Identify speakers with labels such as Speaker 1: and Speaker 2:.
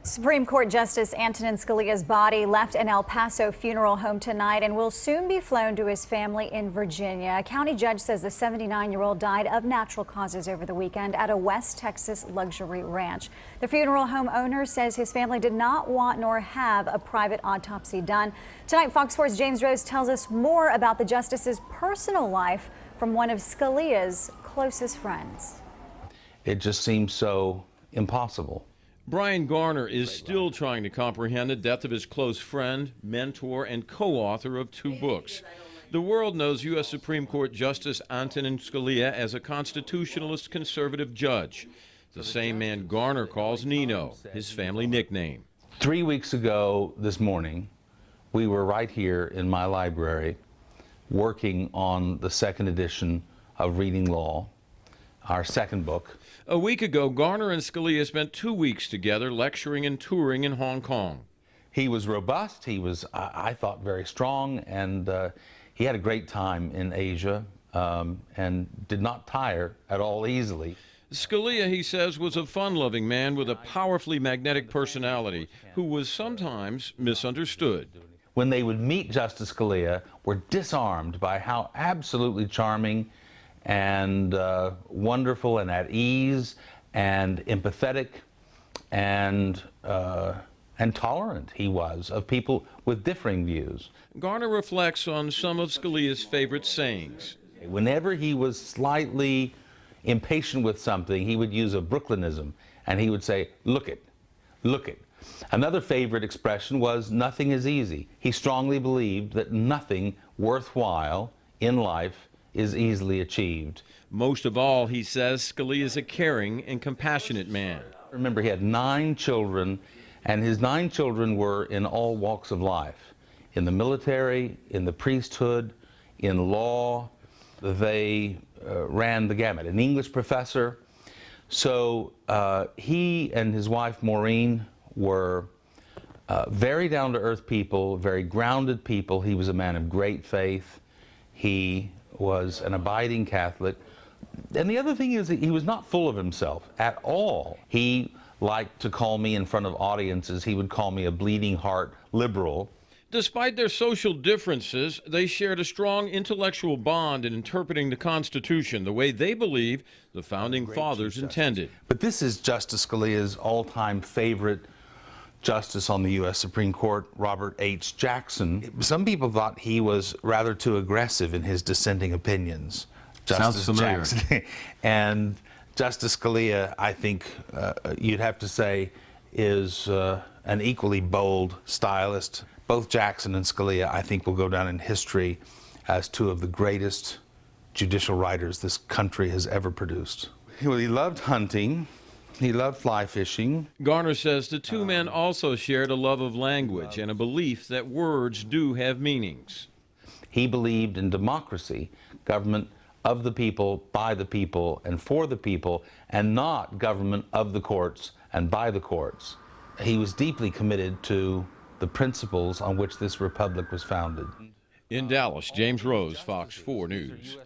Speaker 1: Supreme Court Justice Antonin Scalia's body left an El Paso funeral home tonight and will soon be flown to his family in Virginia. A county judge says the 79-year-old died of natural causes over the weekend at a West Texas luxury ranch. The funeral home owner says his family did not want nor have a private autopsy done. Tonight, Fox 4's James Rose tells us more about the justice's personal life from one of Scalia's closest friends.
Speaker 2: It just seems so impossible.
Speaker 3: Brian Garner is still trying to comprehend the death of his close friend, mentor, and co-author of 2 books. The world knows U.S. Supreme Court Justice Antonin Scalia as a constitutionalist conservative judge, the same man Garner calls Nino, his family nickname.
Speaker 2: 3 weeks ago this morning, we were right here in my library working on the 2nd edition of Reading Law, our 2nd book.
Speaker 3: A week ago, Garner and Scalia spent 2 weeks together lecturing and touring in Hong Kong.
Speaker 2: He was robust, he was, I thought, very strong, and he had a great time in Asia and did not tire at all easily.
Speaker 3: Scalia, he says, was a fun-loving man with a powerfully magnetic personality who was sometimes misunderstood.
Speaker 2: When they would meet Justice Scalia, were disarmed by how absolutely charming and wonderful and at ease and empathetic and tolerant he was of people with differing views.
Speaker 3: Garner reflects on some of Scalia's favorite sayings.
Speaker 2: Whenever he was slightly impatient with something, he would use a Brooklynism, and he would say, "Look it, look it." Another favorite expression was, "Nothing is easy." He strongly believed that nothing worthwhile in life is easily achieved.
Speaker 3: Most of all, he says, Scalia is a caring and compassionate man.
Speaker 2: Remember, he had 9 children, and his 9 children were in all walks of life. In the military, in the priesthood, in law. They ran the gamut. An English professor. So he and his wife Maureen were very down-to-earth people, very grounded people. He was a man of great faith. He was an abiding Catholic. And the other thing is that he was not full of himself at all. He liked to call me in front of audiences, he would call me a bleeding heart liberal.
Speaker 3: Despite their social differences, they shared a strong intellectual bond in interpreting the Constitution the way they believe the Founding Fathers intended.
Speaker 2: But this is Justice Scalia's all-time favorite justice on the U.S. Supreme Court, Robert H. Jackson. Some people thought he was rather too aggressive in his dissenting opinions.
Speaker 4: Sounds familiar.
Speaker 2: Jackson. And Justice Scalia, I think you'd have to say, is an equally bold stylist. Both Jackson and Scalia, I think, will go down in history as 2 of the greatest judicial writers this country has ever produced. Well, he loved hunting. He loved fly fishing.
Speaker 3: Garner says the 2 men also shared a love of language and a belief that words do have meanings.
Speaker 2: He believed in democracy, government of the people, by the people, and for the people, and not government of the courts and by the courts. He was deeply committed to the principles on which this republic was founded.
Speaker 3: In Dallas, James Rose, Fox 4 News.